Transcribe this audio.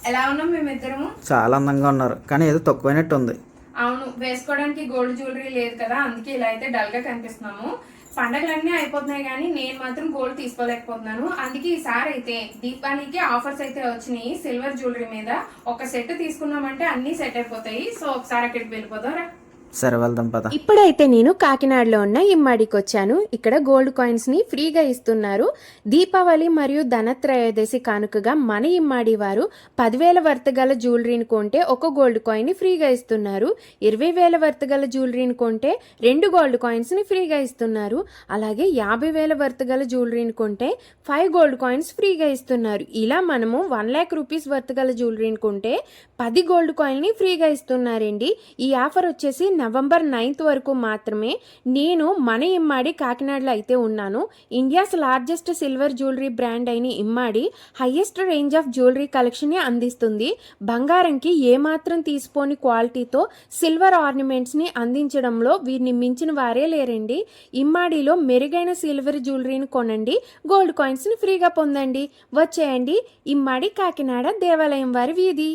ఎలా ఉన్నాం మేమిద్దరము? చాలా అందంగా ఉన్నారు, కానీ ఏదో తక్కువైనట్టు ఉంది. అవును, వేసుకోవడానికి గోల్డ్ జ్యువెలరీ లేదు కదా, అందుకే ఇలా అయితే డల్ గా కనిపిస్తున్నాము. పండగలన్నీ అయిపోతున్నాయి కానీ నేను మాత్రం గోల్డ్ తీసుకోలేకపోతున్నాను. అందుకే ఈసారి అయితే దీపావళికి ఆఫర్స్ అయితే వచ్చినాయి సిల్వర్ జ్యువెలరీ మీద. ఒక సెట్ తీసుకున్నామంటే అన్ని సెట్ అయిపోతాయి. సో ఒకసారి అక్కడికి వెళ్ళిపోదాం రా. సరే వెళ్దాం పద. ఇప్పుడైతే నేను కాకినాడలో ఉన్న ఇమ్మాడికి వచ్చాను. ఇక్కడ గోల్డ్ కాయిన్స్ ని ఫ్రీగా ఇస్తున్నారు. దీపావళి మరియు ధనత్రయోదశి కానుకగా మన ఇమ్మాడి వారు 10,000 వర్త్ గల జ్యువెలరీని కొంటే ఒక గోల్డ్ కాయిన్ ని ఫ్రీగా ఇస్తున్నారు. 20,000 వర్త్ గల జ్యువెలరీని కొంటే 2 గోల్డ్ కాయిన్స్ ని ఫ్రీగా ఇస్తున్నారు. అలాగే 50,000 వర్త్ గల జ్యువెలరీని కొంటే 5 గోల్డ్ కాయిన్స్ ఫ్రీగా ఇస్తున్నారు. ఇలా మనము 1 lakh రూపీస్ వర్త్ గల జ్యువెలరీని కొంటే 10 గోల్డ్ కాయిన్ ని ఫ్రీగా ఇస్తున్నారండి. ఈ ఆఫర్ వచ్చేసి నవంబర్ 9th వరకు మాత్రమే. నేను మన ఇమ్మాడి కాకినాడలో అయితే ఉన్నాను. India's largest silver jewellery brand అయిన Immadi highest range of jewellery collection ని అందిస్తుంది. బంగారంకి ఏమాత్రం తీసిపోని క్వాలిటీతో సిల్వర్ ఆర్నమెంట్స్ ని అందించడంలో వీరిని మించిన వారే లేరండి. ఇమ్మాడిలో మెరుగైన సిల్వర్ జ్యువెలరీని కొనండి, గోల్డ్ కాయిన్స్ ని ఫ్రీగా పొందండి. వచ్చేయండి, ఇమ్మాడి కాకినాడ దేవాలయం వారి వీధి.